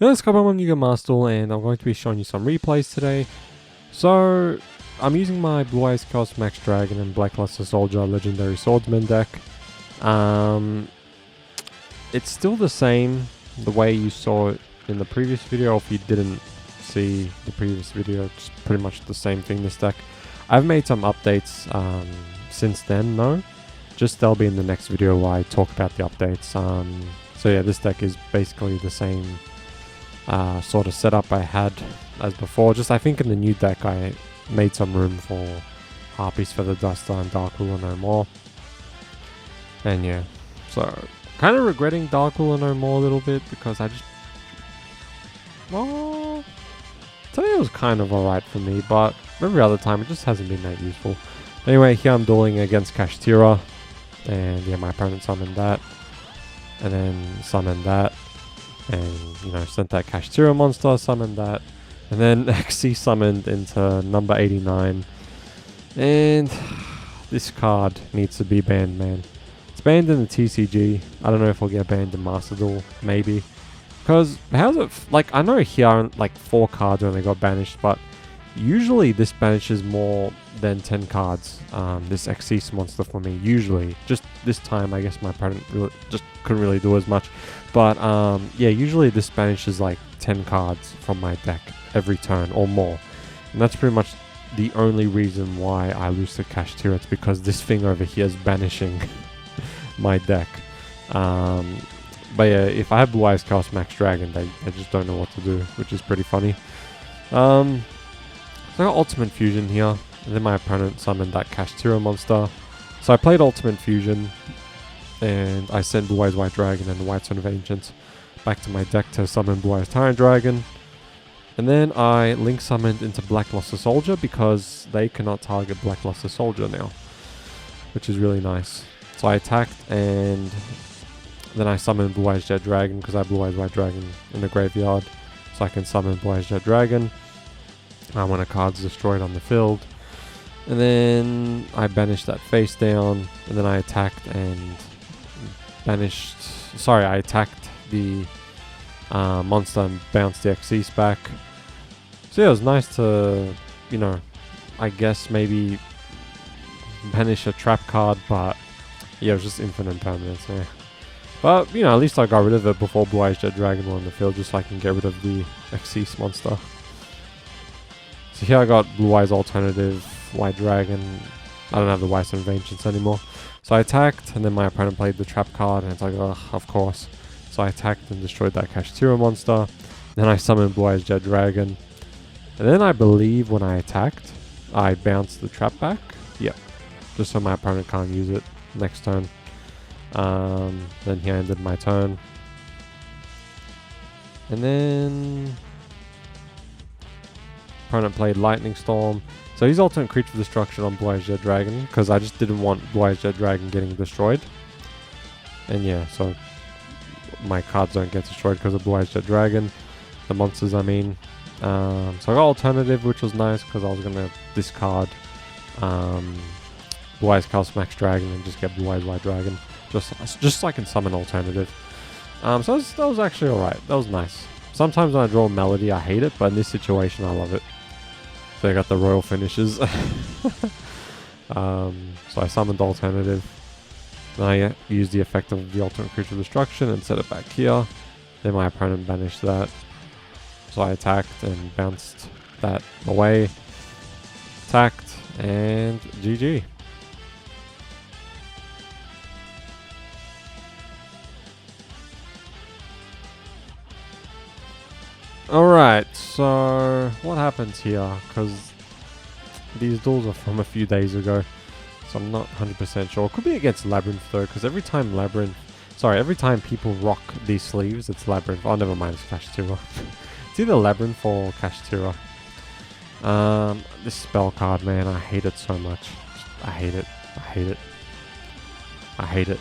Yeah, it's Carbon Yuga Master Duel, and I'm going to be showing you some replays today. So, I'm using my Blue Eyes Chaos Max Dragon and Blackluster Soldier Legendary Swordsman deck. It's still the same, the way you saw it in the previous video. If you didn't see the previous video, it's pretty much the same thing, this deck. I've made some updates since then, though. Just they'll be in the next video where I talk about the updates. So yeah, this deck is basically the same sort of setup I had as before. Just I think in the new deck I made some room for Harpy's Feather Duster and Dark Ruler No More. And yeah, so kind of regretting Dark Ruler No More a little bit because I just... Well, today was kind of alright for me, but every other time it just hasn't been that useful. Anyway, here I'm dueling against Kashtira, and yeah, my opponent summoned that, and then summoned that, and you know, sent that Kashtira monster, summoned that, and then XC summoned into number 89, and this card needs to be banned, man. It's banned in the TCG. I don't know if it'll get banned in Master Duel, maybe. Because how's it, like, I know here like 4 cards when they got banished, but usually this banishes more than 10 cards, this Xyz monster for me, usually. Just this time, I guess my opponent really just couldn't really do as much. But yeah, usually this banishes like 10 cards from my deck every turn or more. And that's pretty much the only reason why I lose to Kashtira. It's because this thing over here is banishing my deck. But yeah, if I have Blue Eyes Chaos Max Dragon, they just don't know what to do, which is pretty funny. So I got Ultimate Fusion here, and then my opponent summoned that Kashtira monster. So I played Ultimate Fusion, and I sent Blue Eyes White Dragon and the White Stone of Ancients back to my deck to summon Blue Eyes Tyrant Dragon. And then I Link summoned into Blackluster Soldier because they cannot target Blackluster Soldier now, which is really nice. So I attacked, and then I summoned Blue Eyes Jet Dragon because I have Blue Eyes White Dragon in the graveyard. So I can summon Blue Eyes Jet Dragon when a card's destroyed on the field. And then I banished that face down, and then I attacked and banished... Sorry, I attacked the monster and bounced the Xyz back. So yeah, it was nice to, you know, I guess maybe banish a trap card, but yeah, it was just infinite permanence, yeah. But, you know, at least I got rid of it before Blue Eyes Jet Dragon were on the field, just so I can get rid of the Xyz monster. So here I got Blue Eyes Alternative, White Dragon. I don't have the White Stone of Ancients anymore. So I attacked, and then my opponent played the trap card, and it's like, ugh, of course. So I attacked and destroyed that Kashtira monster. Then I summoned Blue Eyes Jet Dragon. And then I believe when I attacked, I bounced the trap back. Yep. Just so my opponent can't use it next turn. Then he ended my turn. And then opponent played Lightning Storm. So he's Ultimate Creature Destruction on Blue Eyes Jet Dragon, because I just didn't want Blue Eyes Jet Dragon getting destroyed. And yeah, so my cards don't get destroyed because of Blue Eyes Jet Dragon. The monsters, I mean. So I got Alternative, which was nice because I was going to discard Blue Eyes Chaos Max Dragon and just get Blue Eyes White Dragon. Just so I can summon Alternative. So that was actually alright. That was nice. Sometimes when I draw a Melody, I hate it, but in this situation, I love it. So I got the Royal Finishes. So I summoned Alternative. Then I used the effect of the Ultimate Creature Destruction and set it back here. Then my opponent banished that. So I attacked and bounced that away. Attacked, and GG. Alright, so what happens here? Because these duels are from a few days ago, so I'm not 100% sure. Could be against Labyrinth though, because every time people rock these sleeves, it's Labyrinth. Oh, never mind, it's Kashtira. It's either Labyrinth or Kashtira. This spell card, man, I hate it so much. I hate it. I hate it. I hate it.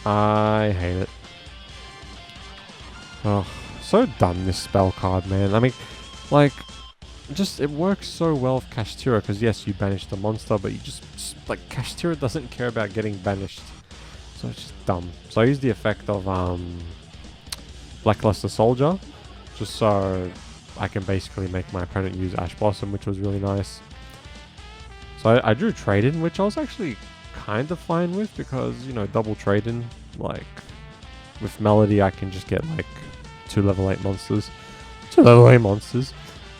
I hate it. Oh. So dumb, this spell card, man. I mean, like, just it works so well with Kashtira because yes, you banish the monster, but you just like Kashtira doesn't care about getting banished, so it's just dumb. So I use the effect of Blackluster Soldier, just so I can basically make my opponent use Ash Blossom, which was really nice. So I drew Trade-In, which I was actually kind of fine with because, you know, double Trade-In, like, with Melody I can just get, like, 2 level 8 monsters. 2 level 8 monsters.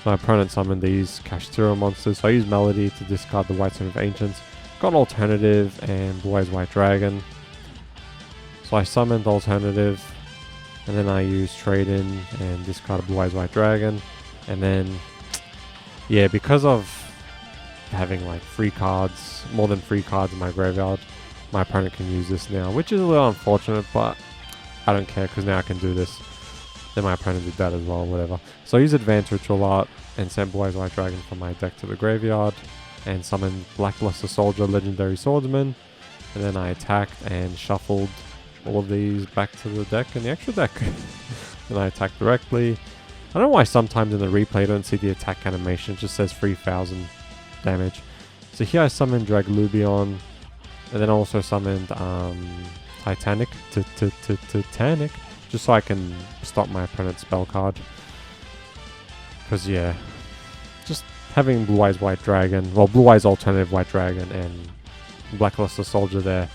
So my opponent summoned these Kashtira monsters, so I used Melody to discard the White Stone of Ancients. Got Alternative and Blue Eyes White Dragon. So I summoned Alternative, and then I used Trade-In and discarded Blue Eyes White Dragon. And then, yeah, because of having like 3 cards, more than 3 cards in my graveyard, my opponent can use this now, which is a little unfortunate, but I don't care because now I can do this. Then my opponent did that as well, whatever. So I used Advanced Ritual Art and sent Blue Eyes White Dragon from my deck to the graveyard and summoned Blackluster Soldier, Legendary Swordsman. And then I attacked and shuffled all of these back to the deck and the extra deck. And I attacked directly. I don't know why sometimes in the replay I don't see the attack animation. It just says 3000 damage. So here I summoned Draglubion. And then I also summoned Titanic. Titanic. Just so I can stop my opponent's spell card. Because, yeah. Just having Blue Eyes White Dragon. Well, Blue Eyes Alternative White Dragon and Blackluster Soldier there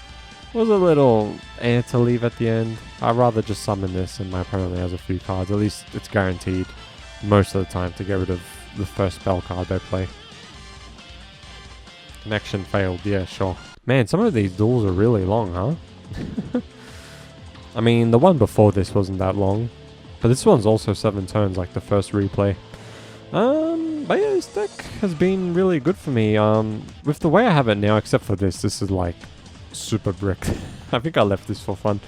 was a little to leave at the end. I'd rather just summon this and my opponent only has a few cards. At least it's guaranteed most of the time to get rid of the first spell card they play. Connection failed, yeah, sure. Man, some of these duels are really long, huh? I mean, the one before this wasn't that long. But this one's also 7 turns, like the first replay. But yeah, this deck has been really good for me. With the way I have it now, except for this is like super bricked. I think I left this for fun.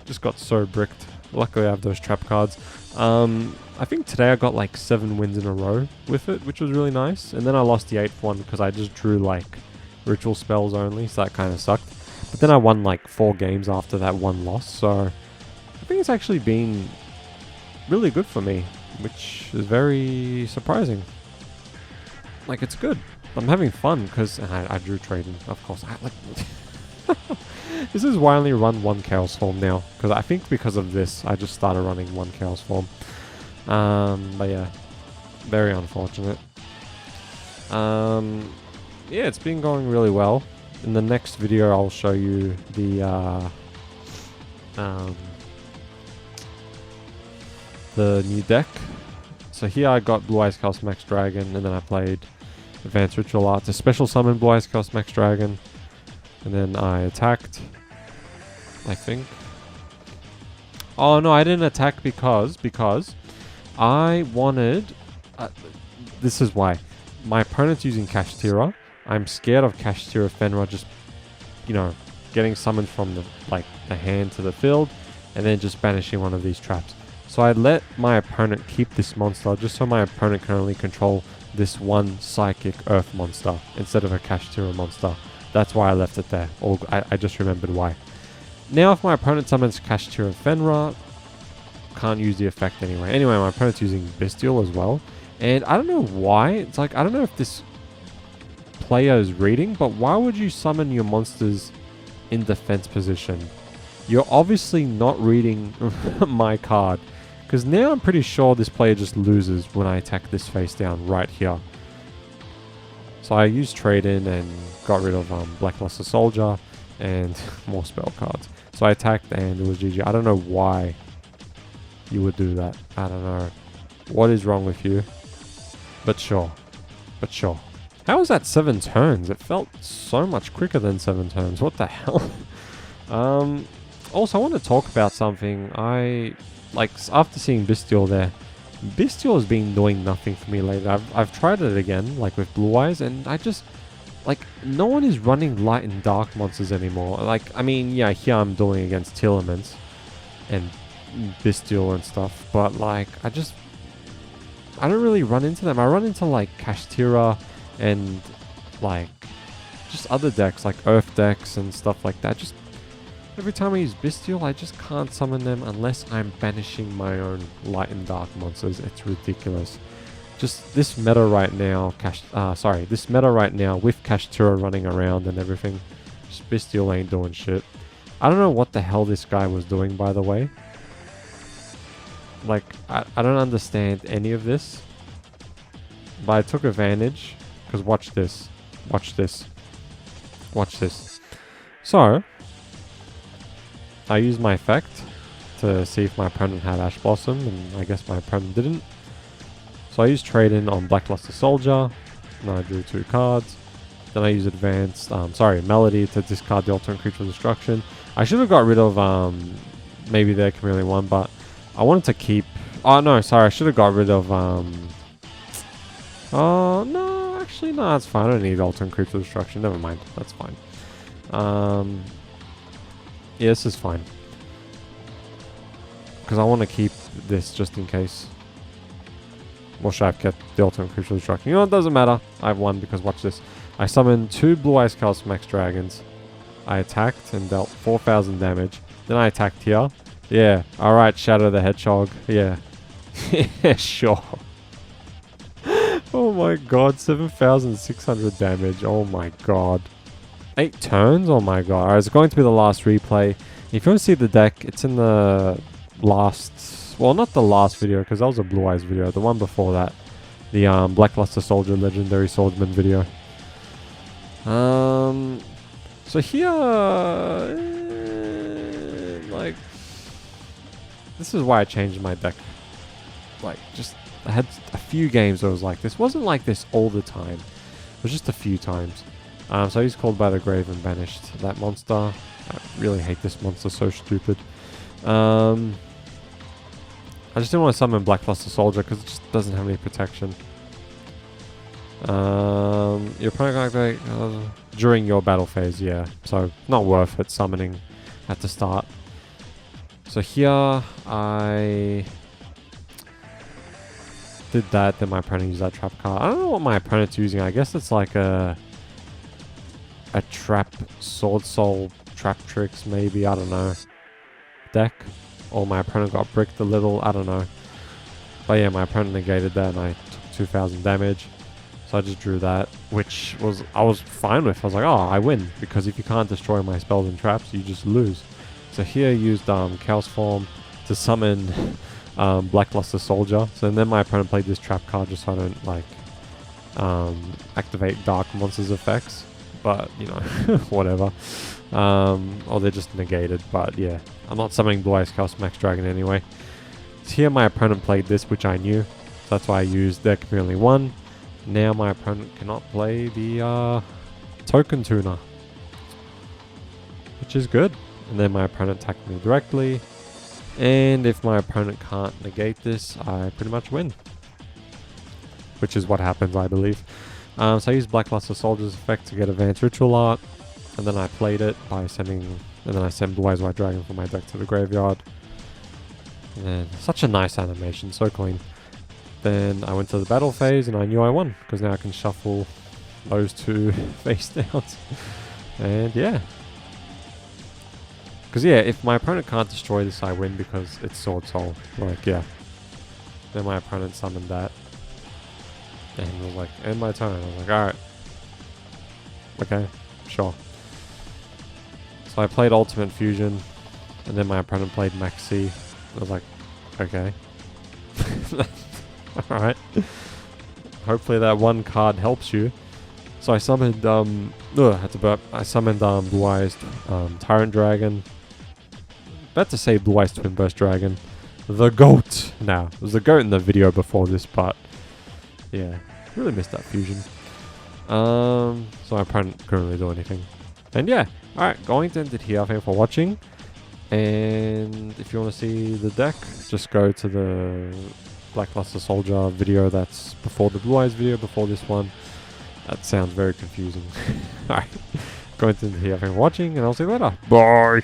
Just got so bricked. Luckily I have those trap cards. I think today I got like 7 wins in a row with it, which was really nice. And then I lost the 8th one because I just drew like ritual spells only, so that kind of sucked. But then I won like 4 games after that one loss, so I think it's actually been really good for me, which is very surprising. Like, it's good. I'm having fun because I drew Trade-In, of course. This is why I only run 1 Chaos Form now, because I think because of this I just started running 1 Chaos Form. But yeah, very unfortunate. Yeah, it's been going really well. In the next video I'll show you the new deck. So here I got Blue Eyes Chaos Max Dragon, and then I played Advanced Ritual Arts, a special summon Blue Eyes Chaos Max Dragon, and then I attacked, I think. Oh no, I didn't attack because I wanted, this is why. My opponent's using Kashtira. I'm scared of Kashtira Fenrir just, you know, getting summoned from the hand to the field, and then just banishing one of these traps. So I let my opponent keep this monster just so my opponent can only control this one Psychic Earth monster instead of a Kashtira monster. That's why I left it there. Or I just remembered why. Now if my opponent summons Kashtira Fenrir, can't use the effect anyway. Anyway, my opponent's using Bestial as well. And I don't know why. It's like, I don't know if this player is reading, but why would you summon your monsters in defense position? You're obviously not reading my card. Because now I'm pretty sure this player just loses when I attack this face down right here. So I used Trade-In and got rid of Blackluster Soldier and more spell cards. So I attacked and it was GG. I don't know why you would do that. I don't know. What is wrong with you? But sure. How was that 7 turns? It felt so much quicker than 7 turns. What the hell? Also, I want to talk about something. After seeing Bestial there, Bestial has been doing nothing for me lately. I've tried it again, like with Blue Eyes, and I just, no one is running light and dark monsters anymore. I mean, yeah, here I'm doing against Telements and Bestial and stuff, but I don't really run into them. I run into Kashtira and just other decks like Earth decks and stuff like that. Just every time I use Bestial, I just can't summon them unless I'm banishing my own light and dark monsters. It's ridiculous. Just this meta right now, this meta right now with Kashtira running around and everything, just Bestial ain't doing shit. I don't know what the hell this guy was doing, by the way. Like, I don't understand any of this. But I took advantage. Because watch this. Watch this. Watch this. So, I used my effect to see if my opponent had Ash Blossom. And I guess my opponent didn't. So I used Trade-In on Blackluster Soldier. And I drew 2 cards. Then I used Advanced, Melody to discard the alternate creature destruction. I should have got rid of, maybe their Chameleon 1, but I wanted to keep... Oh, no, sorry, I should have got rid of, Oh, no, actually, no, that's fine. I don't need alternate creature destruction. Never mind, that's fine. Yeah, this is fine. Because I want to keep this just in case. Or should I have kept the alternate creature destruction? You know, it doesn't matter. I have 1 because watch this. I summoned 2 Blue Eyes Chaos Max Dragons. I attacked and dealt 4,000 damage. Then I attacked here. Yeah, alright, Shadow the Hedgehog. Yeah. Yeah, sure. Oh my god, 7,600 damage. Oh my god. 8 turns? Oh my god. Alright, it's going to be the last replay. If you want to see the deck, it's in the last... Well, not the last video, because that was a Blue Eyes video. The one before that. The Blackluster Soldier Legendary Swordsman video. So here... like... This is why I changed my deck. Like, just... I had a few games where it was like this. Wasn't like this all the time. It was just a few times. So I used Called by the Grave and banished that monster. I really hate this monster, so stupid. I just didn't want to summon Blackluster Soldier because it just doesn't have any protection. Your opponent can activate during your battle phase, yeah. So not worth it summoning at the start. So here I did that, then my opponent used that trap card. I don't know what my opponent's using. I guess it's like a trap Sword Soul trap tricks maybe, I don't know. Deck. Or my opponent got bricked a little, I don't know. But yeah, my opponent negated that and I took 2,000 damage. So I just drew that, which I was fine with. I was like, oh, I win. Because if you can't destroy my spells and traps, you just lose. So here I used Chaos Form to summon Blackluster Soldier. So then my opponent played this trap card just so I don't like activate Dark Monsters effects. But, you know, whatever. Or they're just negated. But yeah, I'm not summoning Blue Eyes Chaos Max Dragon anyway. So here my opponent played this, which I knew. So that's why I used their Chameleon 1. Now my opponent cannot play the Token Tuner, which is good. And then my opponent attacked me directly. And if my opponent can't negate this, I pretty much win. Which is what happens, I believe. So I used Blackluster Soldier's effect to get Advanced Ritual Art. And then I played it by sending... And then I sent Blue Eyes White Dragon from my deck to the graveyard. And then, such a nice animation, so clean. Then I went to the battle phase and I knew I won. Because now I can shuffle those 2 face downs. And yeah. Because yeah, if my opponent can't destroy this, I win because it's Sword Soul. Like, yeah. Then my opponent summoned that. And it was like, end my turn. I was like, alright. Okay, sure. So I played Ultimate Fusion. And then my opponent played Maxi. I was like, okay. Alright. Hopefully that one card helps you. So I summoned, had to burp. I summoned Blue Eyes Tyrant Dragon. About to say Blue Eyes Twin Burst Dragon. The GOAT. Now, it was the GOAT in the video before this, but yeah, really missed that fusion. So my opponent couldn't really do anything. And yeah, alright, going to end it here. Thank you for watching. And if you want to see the deck, just go to the Blackluster Soldier video that's before the Blue Eyes video, before this one. That sounds very confusing. Alright, going to end it here. Thank you for watching, and I'll see you later. Bye!